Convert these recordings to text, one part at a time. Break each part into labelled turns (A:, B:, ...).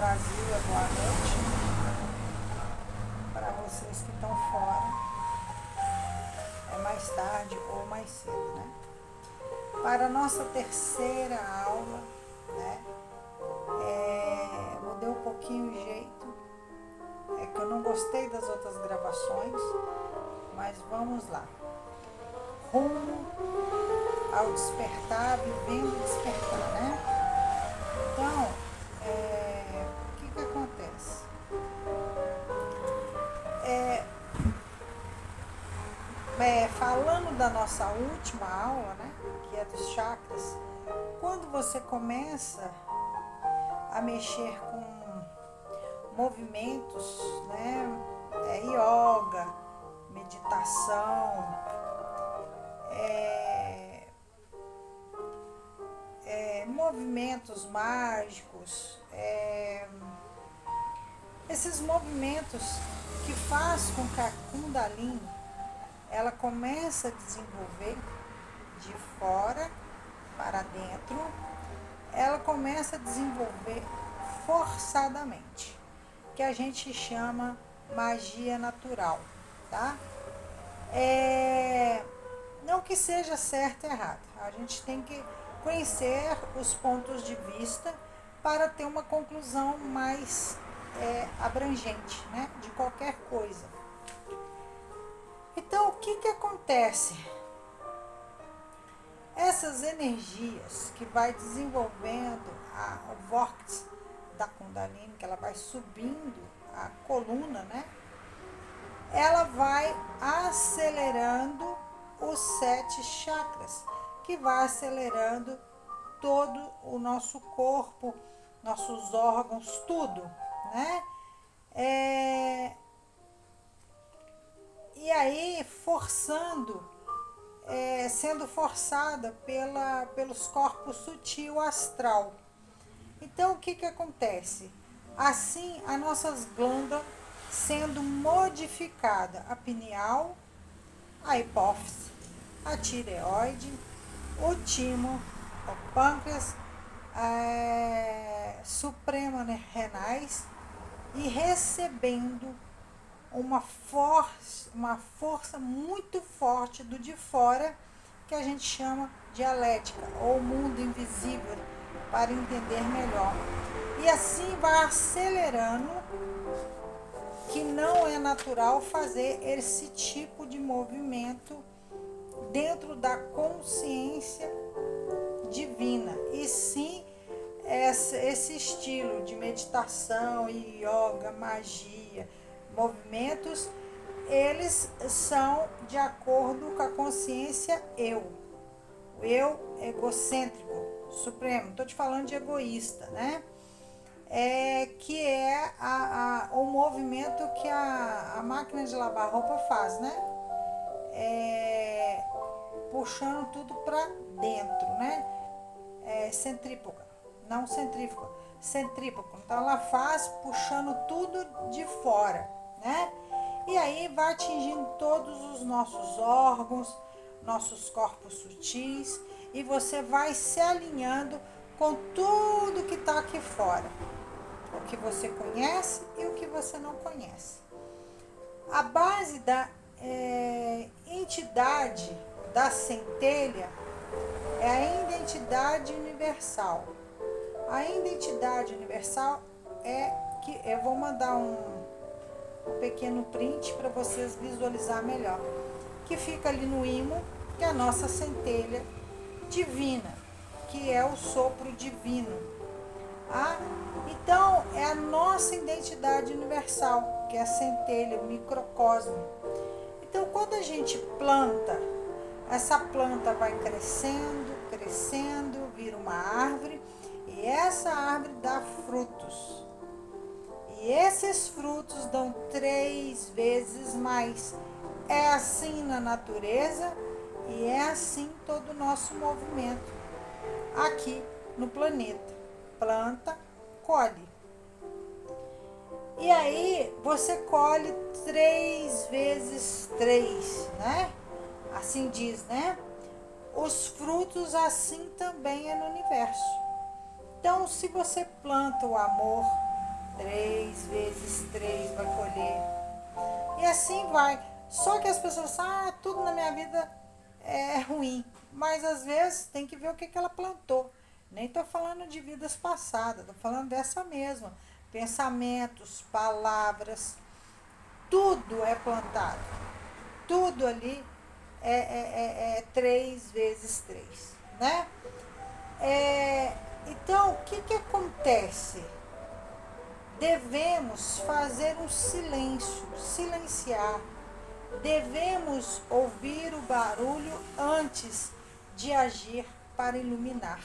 A: Brasil é boa noite. Para vocês que estão fora, é mais tarde ou mais cedo, né? Para a nossa terceira aula, né? Mudei um pouquinho o jeito. É que eu não gostei das outras gravações, mas vamos lá. Rumo ao despertar, vivendo o despertar, né? Então, o que acontece? Falando da nossa última aula, né, que é dos chakras, quando você começa a mexer com movimentos, né, yoga, meditação, movimentos mágicos, esses movimentos que faz com que a Kundalini ela começa a desenvolver de fora para dentro, ela começa a desenvolver forçadamente, que a gente chama magia natural, tá? Não que seja certo e errado, a gente tem que conhecer os pontos de vista para ter uma conclusão mais abrangente, né, de qualquer coisa. Então, o que acontece? Essas energias que vai desenvolvendo o vórtice da Kundalini, que ela vai subindo a coluna, né? Ela vai acelerando os 7 chakras, que vai acelerando todo o nosso corpo, nossos órgãos, tudo, né? E aí, sendo forçada pelos corpos sutil astral. Então, o que acontece? Assim, as nossas glândulas sendo modificada, a pineal, a hipófise, a tireoide, o timo, o pâncreas, suprema renais, e recebendo uma força muito forte do de fora, que a gente chama dialética, ou mundo invisível, para entender melhor. E assim vai acelerando, que não é natural fazer esse tipo de movimento dentro da consciência divina, e sim esse estilo de meditação, yoga, magia, movimentos, eles são de acordo com a consciência o eu egocêntrico, supremo. Estou te falando de egoísta, né? Que é o movimento que a máquina de lavar roupa faz, né? Puxando tudo para dentro, né? Centrífuga, não centrífuga, centrífuga. Então ela faz puxando tudo de fora, né? E aí vai atingindo todos os nossos órgãos, nossos corpos sutis, e você vai se alinhando com tudo que está aqui fora, o que você conhece e o que você não conhece. A base da entidade da centelha é a identidade universal. A identidade universal é que eu vou mandar um pequeno print para vocês visualizar melhor, que fica ali no ímã, que é a nossa centelha divina, que é o sopro divino. Então, é a nossa identidade universal, que é a centelha, o microcosmo. Então, quando a gente planta, essa planta vai crescendo, crescendo, vira uma árvore, e essa árvore dá frutos. E esses frutos dão 3 vezes mais. É assim na natureza e é assim todo o nosso movimento aqui no planeta. Planta, colhe. E aí você colhe 3 vezes 3, né? Assim diz, né? Os frutos assim também é no universo. Então, se você planta o amor, 3 vezes 3 vai colher. E assim vai. Só que as pessoas falam, tudo na minha vida é ruim. Mas às vezes tem que ver o que ela plantou. Nem estou falando de vidas passadas, estou falando dessa mesma. Pensamentos, palavras, tudo é plantado. Tudo ali é 3 vezes 3, né? Então, o que acontece? Devemos fazer um silêncio, silenciar. Devemos ouvir o barulho antes de agir para iluminar.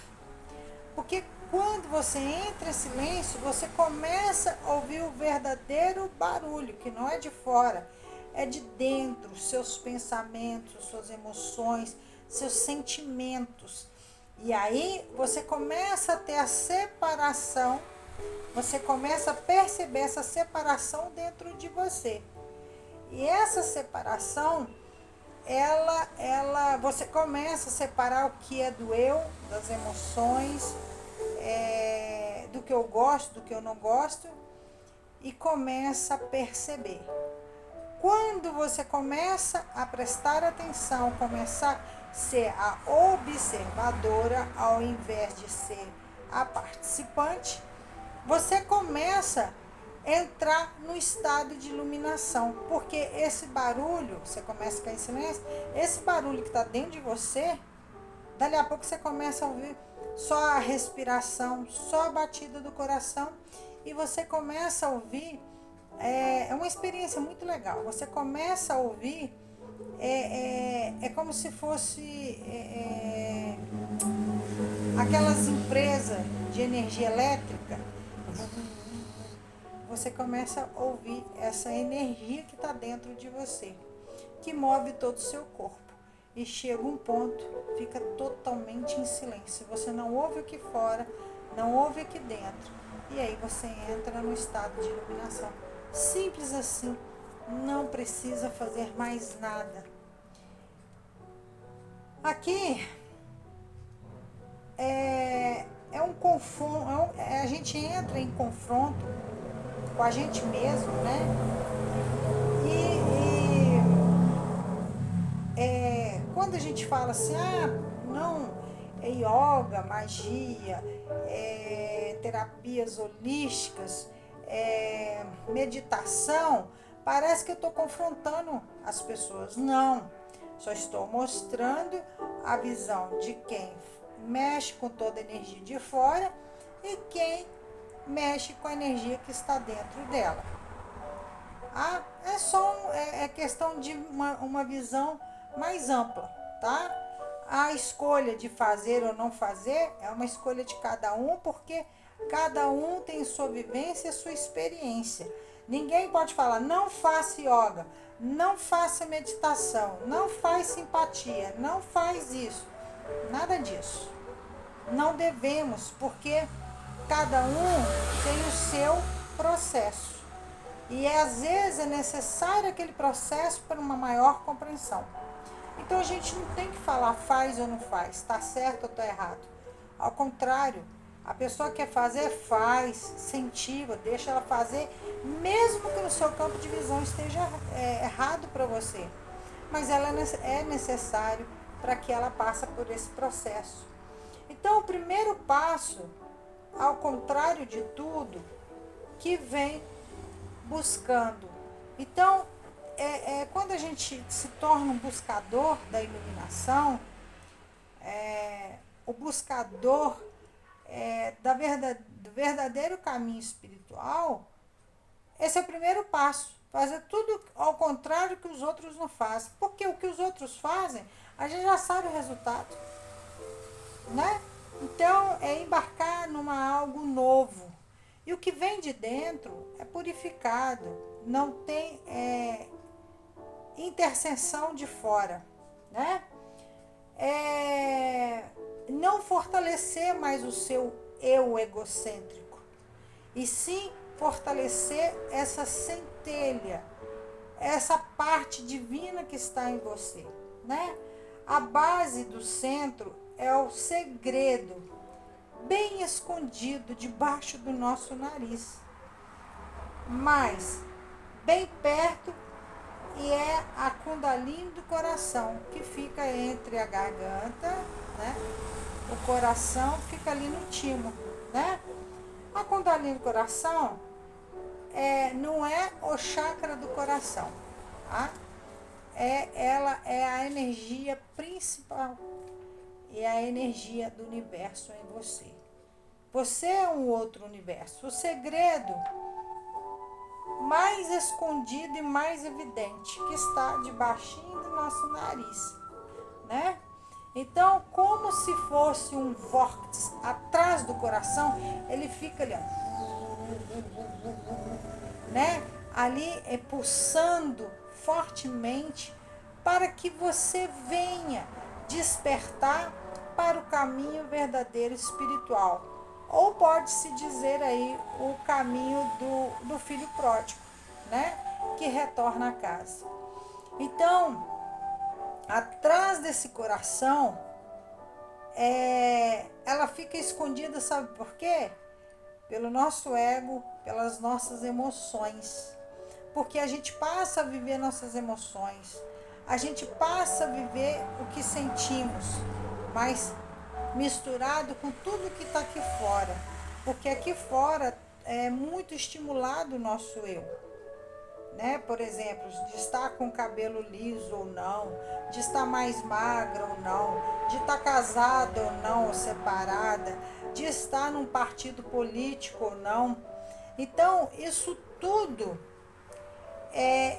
A: Porque quando você entra em silêncio, você começa a ouvir o verdadeiro barulho, que não é de fora, é de dentro, seus pensamentos, suas emoções, seus sentimentos. E aí você começa a ter a separação, você começa a perceber essa separação dentro de você. E essa separação, você começa a separar o que é do eu, das emoções, do que eu gosto, do que eu não gosto, e começa a perceber. Quando você começa a prestar atenção, começar a ser a observadora ao invés de ser a participante, você começa a entrar no estado de iluminação, porque esse barulho, você começa a ficar em silêncio, esse barulho que está dentro de você, dali a pouco você começa a ouvir só a respiração, só a batida do coração, e você começa a ouvir, é uma experiência muito legal, você começa a ouvir, é como se fosse aquelas empresas de energia elétrica. Você começa a ouvir essa energia que está dentro de você, que move todo o seu corpo. E chega um ponto, fica totalmente em silêncio. Você não ouve aqui fora, não ouve aqui dentro. E aí você entra no estado de iluminação. Simples assim, não precisa fazer mais nada. Aqui é um confronto, a gente entra em confronto com a gente mesmo, né? Quando a gente fala assim, não, é yoga, magia, terapias holísticas, meditação, parece que eu estou confrontando as pessoas. Não, só estou mostrando a visão de quem mexe com toda a energia de fora e quem mexe com a energia que está dentro dela. É só questão de uma visão mais ampla, tá? A escolha de fazer ou não fazer é uma escolha de cada um, porque cada um tem sua vivência, sua experiência. Ninguém pode falar, não faça yoga, não faça meditação, não faz simpatia, não faz isso. Nada disso. Não devemos, porque cada um tem o seu processo. E às vezes é necessário aquele processo para uma maior compreensão. Então a gente não tem que falar faz ou não faz, está certo ou está errado. Ao contrário, a pessoa quer fazer, faz, incentiva, deixa ela fazer, mesmo que no seu campo de visão esteja errado para você. Mas ela é necessário para que ela passe por esse processo. Então o primeiro passo, ao contrário de tudo, que vem buscando. Então, quando a gente se torna um buscador da iluminação, o buscador do verdadeiro caminho espiritual, esse é o primeiro passo. Fazer tudo ao contrário que os outros não fazem. Porque o que os outros fazem, a gente já sabe o resultado. Né? Então, é embarcar numa algo novo. E o que vem de dentro é purificado. Não tem intercessão de fora. Né? Não fortalecer mais o seu eu egocêntrico. E sim fortalecer essa centelha, essa parte divina que está em você, né? A base do centro é o segredo, bem escondido debaixo do nosso nariz. mas bem perto, e é a Kundalini do coração, que fica entre a garganta, né? O coração fica ali no timo, né? A Kundalini do coração não é o chakra do coração, tá? Ela é a energia principal, é a energia do universo em você. Você é um outro universo. O segredo mais escondido e mais evidente, que está debaixo do nosso nariz, né? Então, como se fosse um vórtice atrás do coração, ele fica ali, né? Ali pulsando fortemente para que você venha despertar para o caminho verdadeiro espiritual. Ou pode-se dizer aí o caminho do filho pródigo, né? Que retorna a casa. Então, atrás desse coração, ela fica escondida, sabe por quê? Pelo nosso ego, pelas nossas emoções. Porque a gente passa a viver nossas emoções. A gente passa a viver o que sentimos, mas misturado com tudo que está aqui fora. Porque aqui fora é muito estimulado o nosso eu. Né? Por exemplo, de estar com o cabelo liso ou não, de estar mais magra ou não, de estar casada ou não, ou separada, de estar num partido político ou não. Então, isso tudo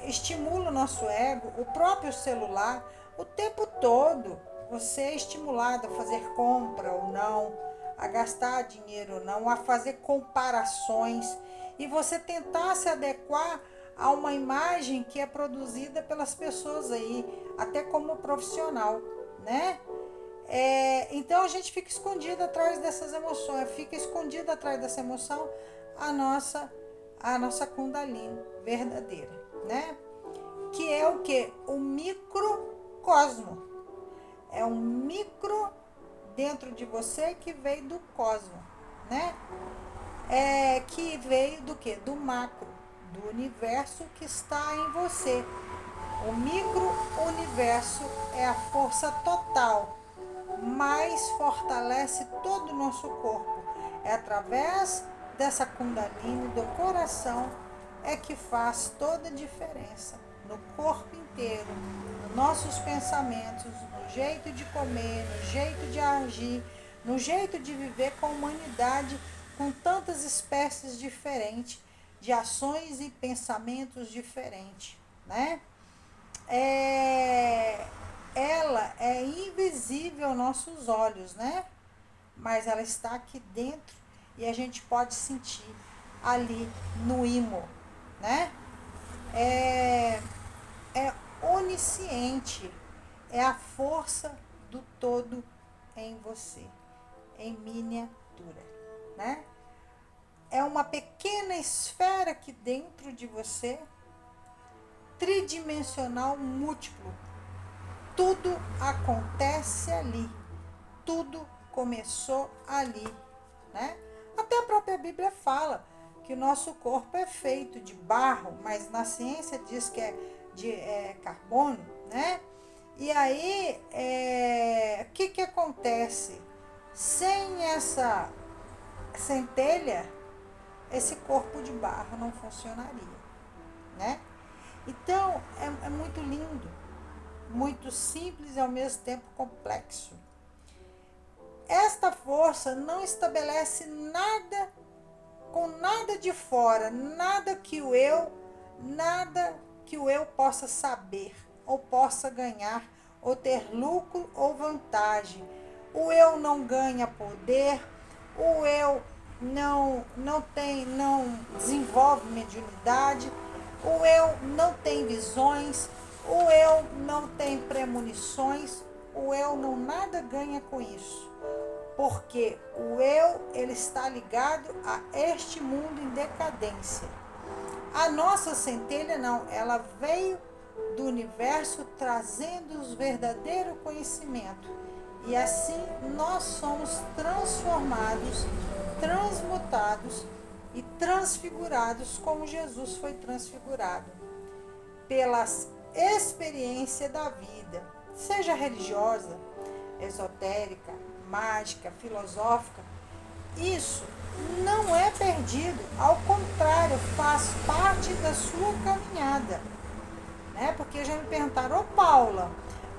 A: estimula o nosso ego, o próprio celular, o tempo todo. Você é estimulado a fazer compra ou não, a gastar dinheiro ou não, a fazer comparações e você tentar se adequar a uma imagem que é produzida pelas pessoas aí, até como profissional, né? Então a gente fica escondido atrás dessas emoções, fica escondida atrás dessa emoção a nossa Kundalini verdadeira, né? Que é o que? O microcosmo. É um micro dentro de você que veio do cosmo, né? Que veio do que? Do macro, do universo que está em você. O micro-universo é a força total, mas fortalece todo o nosso corpo. É através dessa Kundalini do coração que faz toda a diferença no corpo inteiro, nos nossos pensamentos, no jeito de comer, no jeito de agir, no jeito de viver com a humanidade, com tantas espécies diferentes de ações e pensamentos diferentes, né? Ela é invisível aos nossos olhos, né? Mas ela está aqui dentro e a gente pode sentir ali no imo, né? É onisciente, é a força do todo em você, em miniatura, né? É uma pequena esfera aqui dentro de você, tridimensional múltiplo. Tudo acontece ali, tudo começou ali, né? Até a própria Bíblia fala que o nosso corpo é feito de barro, mas na ciência diz que é de carbono, né? E aí, o que acontece? Sem essa centelha, esse corpo de barro não funcionaria, né? Então, é muito lindo, muito simples e ao mesmo tempo complexo. Esta força não estabelece nada com nada de fora, nada que o eu possa saber, ou possa ganhar, ou ter lucro ou vantagem. O eu não ganha poder, o eu não desenvolve mediunidade, o eu não tem visões, o eu não tem premonições, o eu não nada ganha com isso. Porque o eu, ele está ligado a este mundo em decadência. A nossa centelha não, ela veio do universo trazendo os verdadeiros conhecimentos. E assim nós somos transformados, transmutados e transfigurados como Jesus foi transfigurado, pela experiência da vida, seja religiosa, esotérica, mágica, filosófica. Isso não é perdido, ao contrário, faz parte da sua caminhada, né? Porque já me perguntaram, ô Paula,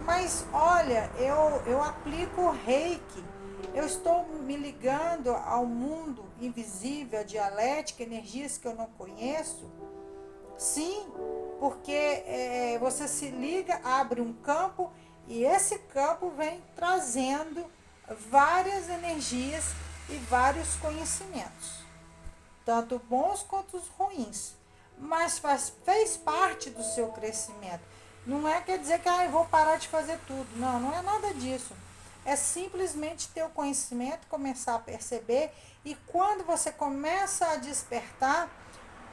A: mas olha, eu aplico o Reiki, eu estou me ligando ao mundo invisível, a dialética, energias que eu não conheço. Sim, porque você se liga, abre um campo e esse campo vem trazendo várias energias e vários conhecimentos, tanto bons quanto os ruins, mas fez parte do seu crescimento. Não é quer dizer que eu vou parar de fazer tudo. Não, não é nada disso. É simplesmente ter o conhecimento, começar a perceber, e quando você começa a despertar,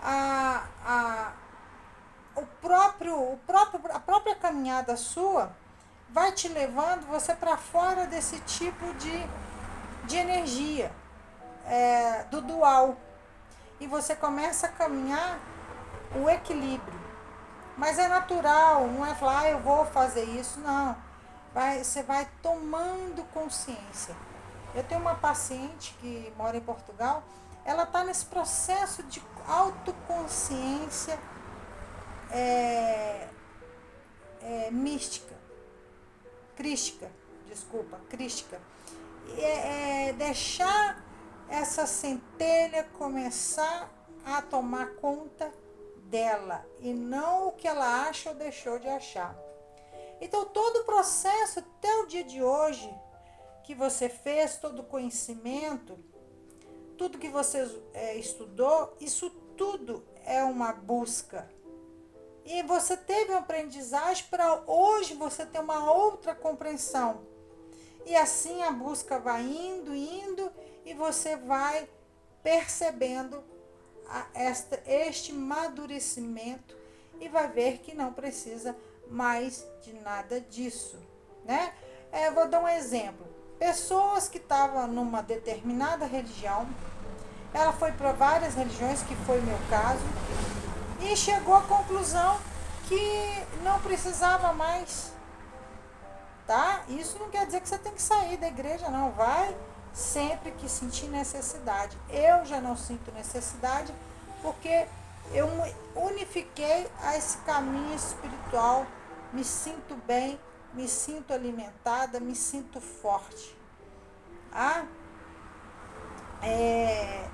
A: a, a própria caminhada sua vai te levando você para fora desse tipo de energia, do dual. E você começa a caminhar o equilíbrio. Mas é natural, não é falar, eu vou fazer isso, não. Você vai tomando consciência. Eu tenho uma paciente que mora em Portugal, ela está nesse processo de autoconsciência mística, crística. E deixar essa centelha começar a tomar conta dela e não o que ela acha ou deixou de achar. Então, todo o processo até o dia de hoje que você fez, todo o conhecimento, tudo que você estudou, isso tudo é uma busca. E você teve uma aprendizagem para hoje você ter uma outra compreensão. E assim a busca vai indo, e você vai percebendo este amadurecimento e vai ver que não precisa mais de nada disso, né? Vou dar um exemplo. Pessoas que estavam numa determinada religião, ela foi para várias religiões, que foi o meu caso, e chegou à conclusão que não precisava mais, tá? Isso não quer dizer que você tem que sair da igreja, não. Vai sempre que sentir necessidade. Eu já não sinto necessidade, porque eu unifiquei a esse caminho espiritual, me sinto bem, me sinto alimentada, me sinto forte.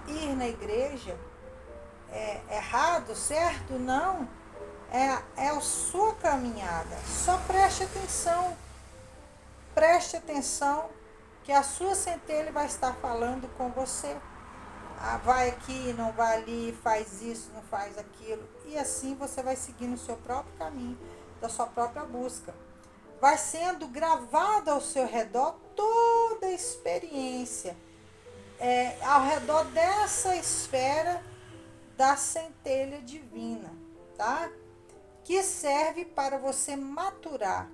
A: Ir na igreja é errado, certo? Não. É a sua caminhada. Só preste atenção que a sua centelha vai estar falando com você. Vai aqui, não vai ali, faz isso, não faz aquilo. E assim você vai seguindo o seu próprio caminho, da sua própria busca. Vai sendo gravada ao seu redor toda a experiência, ao redor dessa esfera da centelha divina, tá? Que serve para você maturar,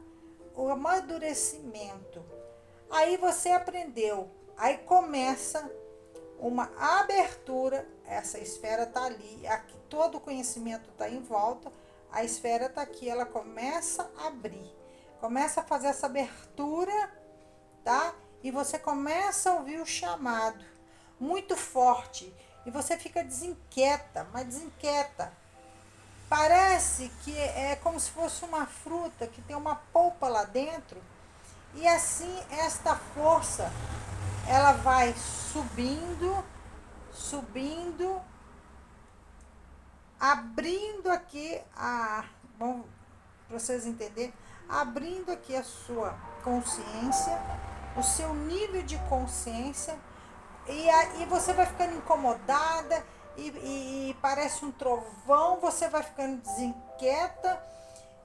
A: o amadurecimento. Aí você aprendeu, aí começa uma abertura, essa esfera está ali, aqui todo o conhecimento está em volta, a esfera está aqui, ela começa a abrir, começa a fazer essa abertura, tá? E você começa a ouvir o chamado, muito forte, e você fica desinquieta, mas desinquieta. Parece que é como se fosse uma fruta que tem uma polpa lá dentro, e assim esta força, ela vai subindo, abrindo aqui vamos para vocês entenderem, abrindo aqui a sua consciência, o seu nível de consciência, e aí você vai ficando incomodada e parece um trovão, você vai ficando desinquieta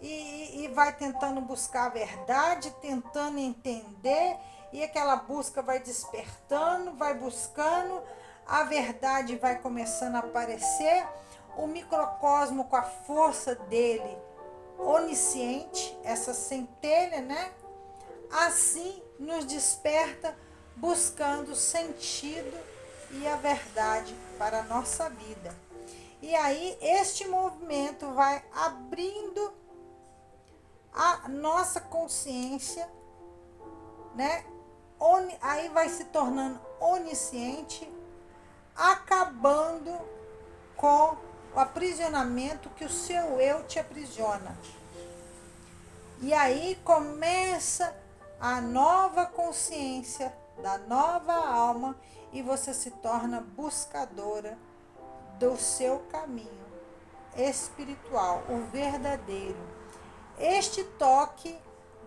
A: e vai tentando buscar a verdade, tentando entender, e aquela busca vai despertando, vai buscando, a verdade vai começando a aparecer, o microcosmo com a força dele onisciente, essa centelha, né? Assim nos desperta, buscando sentido e a verdade para a nossa vida. E aí este movimento vai abrindo a nossa consciência, né? Aí vai se tornando onisciente, acabando com o aprisionamento que o seu eu te aprisiona. E aí começa a nova consciência da nova alma e você se torna buscadora do seu caminho espiritual, o verdadeiro. Este toque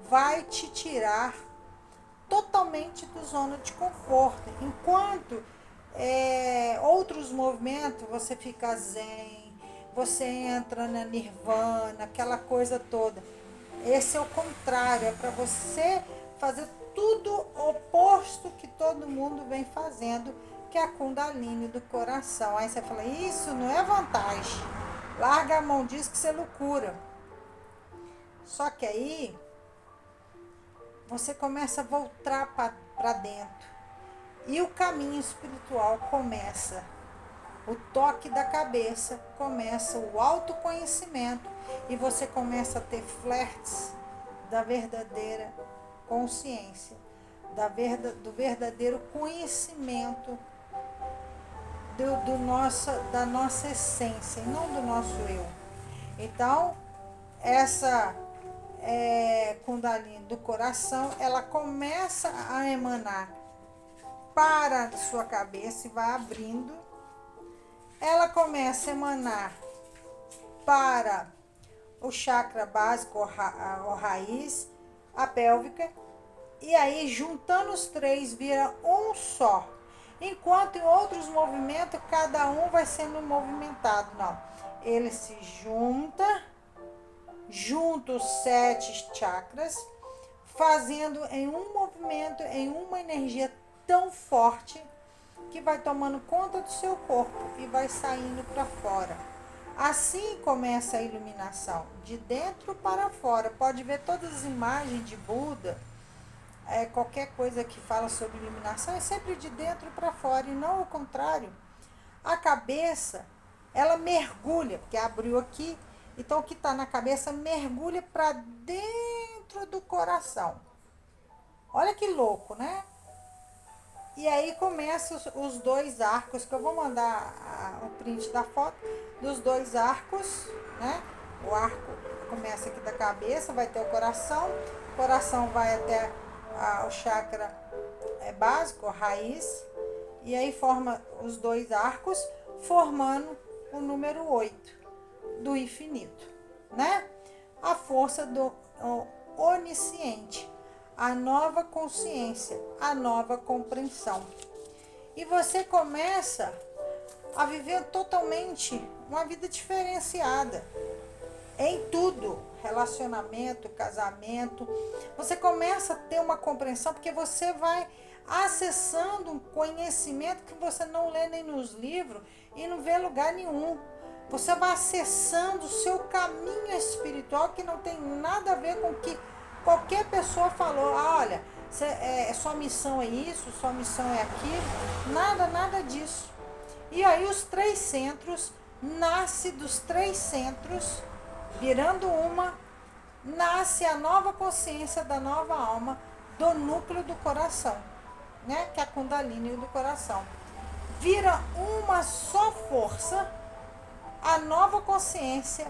A: vai te tirar totalmente da zona de conforto. Enquanto outros movimentos, você fica zen, você entra na nirvana, aquela coisa toda. Esse é o contrário, é para você fazer tudo oposto que todo mundo vem fazendo, que é a Kundalini do coração. Aí você fala, isso não é vantagem. Larga a mão disso que você é loucura. Só que aí você começa a voltar para dentro. E o caminho espiritual começa. O toque da cabeça começa, o autoconhecimento. E você começa a ter flertes da verdadeira consciência, do verdadeiro conhecimento da nossa essência, e não do nosso eu. Então, essa Kundalini do coração, ela começa a emanar para a sua cabeça e vai abrindo. Ela começa a emanar para o chakra básico, a raiz, a pélvica, e aí juntando os três vira um só. Enquanto em outros movimentos, cada um vai sendo movimentado. Não, ele se junta os 7 chakras, fazendo em um movimento, em uma energia tão forte, que vai tomando conta do seu corpo e vai saindo para fora. Assim começa a iluminação, de dentro para fora. Pode ver todas as imagens de Buda, qualquer coisa que fala sobre iluminação é sempre de dentro para fora e não o contrário. A cabeça, ela mergulha, porque abriu aqui, então o que está na cabeça mergulha para dentro do coração. Olha que louco, né? E aí começam os 2 arcos, que eu vou mandar o print da foto dos 2 arcos, né? O arco começa aqui da cabeça, vai ter o coração vai até o chakra básico, a raiz, e aí forma os 2 arcos, formando o número 8 do infinito, né? A força do onisciente, a nova consciência, a nova compreensão. E você começa a viver totalmente uma vida diferenciada em tudo, relacionamento, casamento. Você começa a ter uma compreensão porque você vai acessando um conhecimento que você não lê nem nos livros e não vê lugar nenhum. Você vai acessando o seu caminho espiritual, que não tem nada a ver com o que qualquer pessoa falou. Olha, sua missão é isso, sua missão é aquilo. Nada disso. E aí os 3 centros, nasce dos 3 centros, virando uma, nasce a nova consciência da nova alma, do núcleo do coração, né? Que é a Kundalini do coração. Vira uma só força, a nova consciência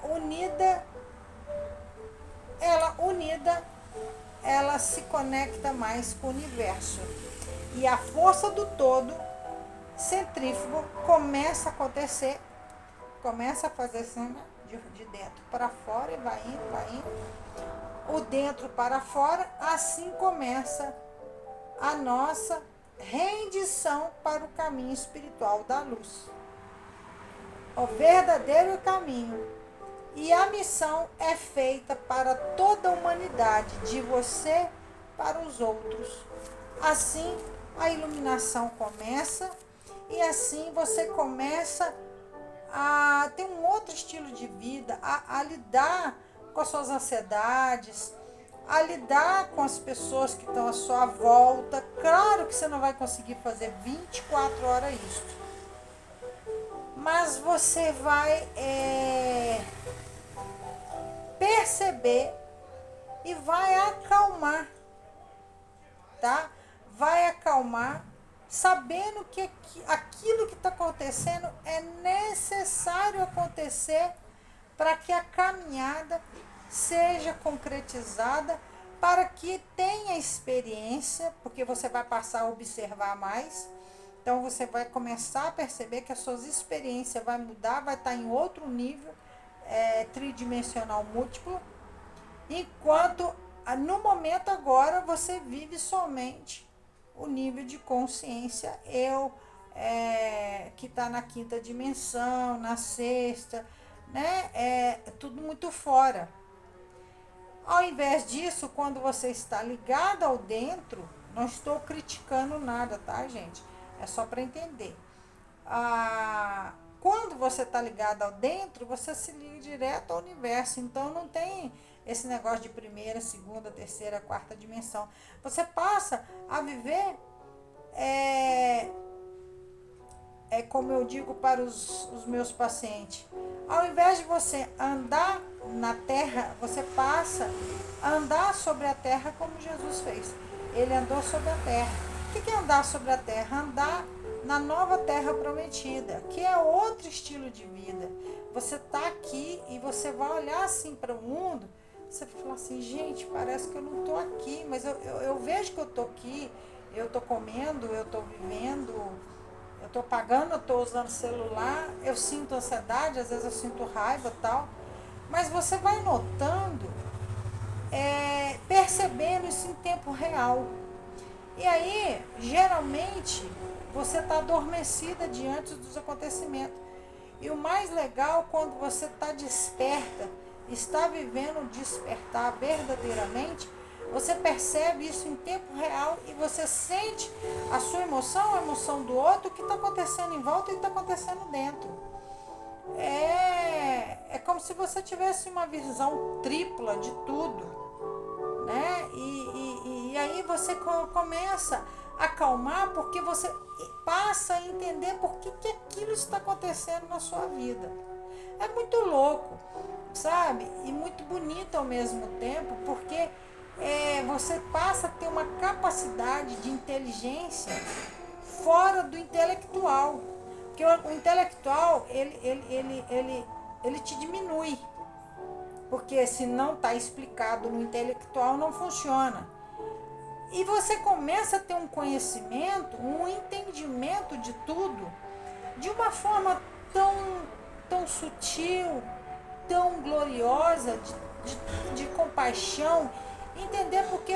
A: unida, ela se conecta mais com o universo. E a força do todo centrífugo começa a acontecer, começa a fazer assim, né? De dentro para fora e vai indo. O dentro para fora, assim começa a nossa rendição para o caminho espiritual da luz. O verdadeiro caminho. E a missão é feita para toda a humanidade, de você para os outros. Assim, a iluminação começa e assim você começa a ter um outro estilo de vida, a lidar com as suas ansiedades, a lidar com as pessoas que estão à sua volta. Claro que você não vai conseguir fazer 24 horas isso, mas você vai perceber e vai acalmar, tá? Vai acalmar, sabendo que aquilo que está acontecendo é necessário acontecer para que a caminhada seja concretizada, para que tenha experiência, porque você vai passar a observar mais. Então você vai começar a perceber que as suas experiências vai mudar, vai estar em outro nível, tridimensional múltiplo, enquanto no momento agora você vive somente o nível de consciência eu, que está na quinta dimensão, na sexta, né? É tudo muito fora. Ao invés disso, quando você está ligado ao dentro, não estou criticando nada, tá, gente? É só para entender. Quando você está ligado ao dentro, você se liga direto ao universo. Então não tem esse negócio de primeira, segunda, terceira, quarta dimensão. Você passa a viver, como eu digo para os meus pacientes, ao invés de você andar na terra, você passa a andar sobre a terra como Jesus fez. Ele andou sobre a terra. O que é andar sobre a terra? Andar na nova terra prometida, que é outro estilo de vida. Você está aqui e você vai olhar assim para o mundo, você vai falar assim, gente, parece que eu não estou aqui, mas eu vejo que eu estou aqui, eu estou comendo, eu estou vivendo, eu estou pagando, eu estou usando celular, eu sinto ansiedade, às vezes eu sinto raiva e tal, mas você vai notando, percebendo isso em tempo real. E aí, geralmente, você está adormecida diante dos acontecimentos. E o mais legal, quando você está desperta, está vivendo o despertar verdadeiramente, você percebe isso em tempo real e você sente a sua emoção, a emoção do outro, o que está acontecendo em volta e o que está acontecendo dentro. É como se você tivesse uma visão tripla de tudo, né? E aí você começa a acalmar, porque você passa a entender por que aquilo está acontecendo na sua vida. É muito louco, sabe? E muito bonito ao mesmo tempo, porque você passa a ter uma capacidade de inteligência fora do intelectual. Porque o intelectual, ele te diminui. Porque se não está explicado no intelectual, não funciona. E você começa a ter um conhecimento, um entendimento de tudo, de uma forma tão sutil, tão gloriosa, de compaixão, entender por que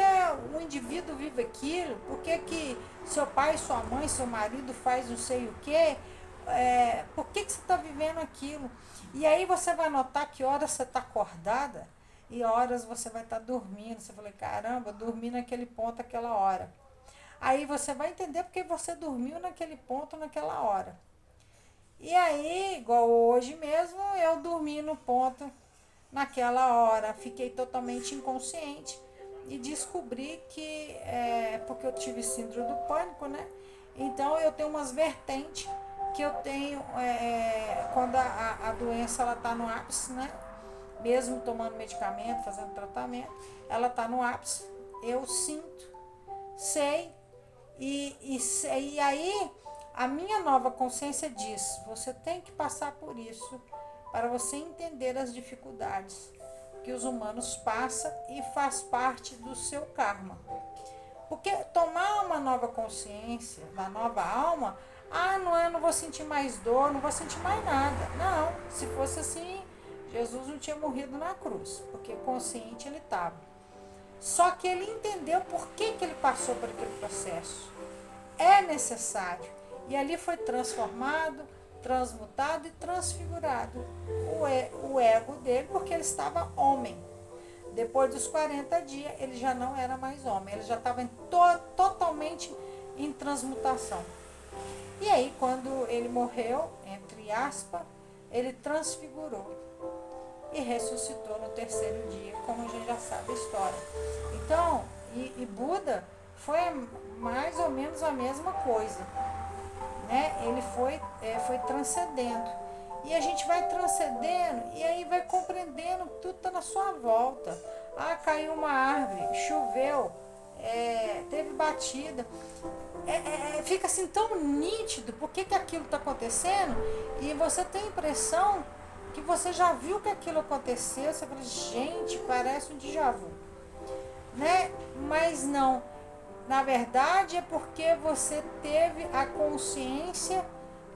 A: o indivíduo vive aquilo, por que seu pai, sua mãe, seu marido faz não sei o quê, por que você está vivendo aquilo. E aí você vai notar que horas você está acordada e horas você vai estar dormindo. Você fala, caramba, dormi naquele ponto aquela hora. Aí você vai entender porque você dormiu naquele ponto naquela hora. E aí, igual hoje mesmo, eu dormi no ponto naquela hora. Fiquei totalmente inconsciente e descobri que, porque eu tive síndrome do pânico, né? Então eu tenho umas vertentes que eu tenho, quando a doença ela está no ápice, né? Mesmo tomando medicamento, fazendo tratamento, ela está no ápice, eu sinto, sei, e aí a minha nova consciência diz, você tem que passar por isso para você entender as dificuldades que os humanos passam e faz parte do seu karma. Porque tomar uma nova consciência, da nova alma, eu não vou sentir mais dor, não vou sentir mais nada. Não, se fosse assim, Jesus não tinha morrido na cruz, porque consciente ele estava. Só que ele entendeu por que ele passou por aquele processo. É necessário. E ali foi transformado, transmutado e transfigurado o ego dele, porque ele estava homem. Depois dos 40 dias, ele já não era mais homem, ele já estava totalmente em transmutação. E aí, quando ele morreu, entre aspas, ele transfigurou. e ressuscitou no terceiro dia, como a gente já sabe a história. Então, e Buda foi mais ou menos a mesma coisa, né? Ele foi transcendendo. E a gente vai transcendendo e aí vai compreendendo que tudo está na sua volta. Ah, caiu uma árvore, choveu, teve batida. Fica assim tão nítido por que aquilo está acontecendo e você tem a impressão que você já viu que aquilo aconteceu. Você fala, gente, parece um déjà vu, né? Mas não. Na verdade é porque você teve a consciência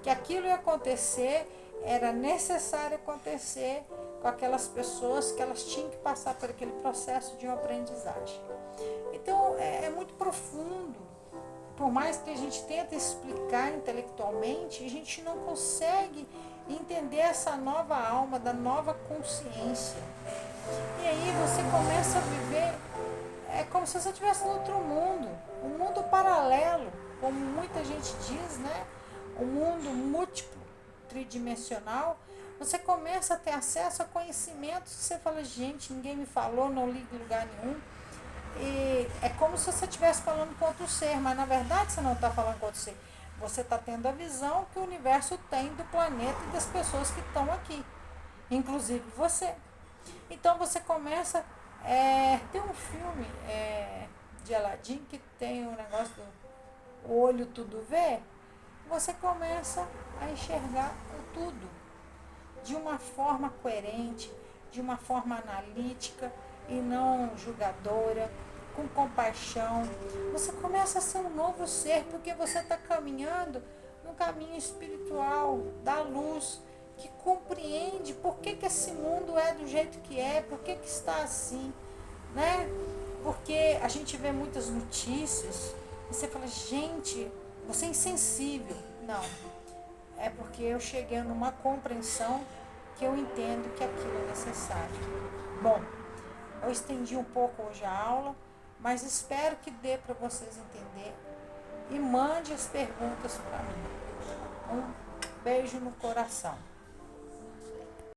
A: que aquilo ia acontecer, era necessário acontecer com aquelas pessoas que elas tinham que passar por aquele processo de uma aprendizagem. Então é muito profundo. Por mais que a gente tente explicar intelectualmente, a gente não consegue entender essa nova alma, da nova consciência. E aí você começa a viver, é como se você estivesse em outro mundo, um mundo paralelo, como muita gente diz, né? Um mundo múltiplo, tridimensional. Você começa a ter acesso a conhecimentos que você fala, gente, ninguém me falou, não li em lugar nenhum. E é como se você estivesse falando com outro ser, mas na verdade você não está falando com outro ser. Você está tendo a visão que o universo tem do planeta e das pessoas que estão aqui, inclusive você. Então você começa. Tem um filme de Aladdin que tem o negócio do olho tudo vê. Você começa a enxergar o tudo de uma forma coerente, de uma forma analítica e não julgadora, com compaixão. Você começa a ser um novo ser, porque você está caminhando no caminho espiritual, da luz, que compreende por que esse mundo é do jeito que é, por que está assim, né? Porque a gente vê muitas notícias e você fala, gente, você é insensível. Não, é porque eu cheguei numa compreensão que eu entendo que aquilo é necessário. Bom, eu estendi um pouco hoje a aula, mas espero que dê para vocês entenderem e mande as perguntas para mim. Um beijo no coração.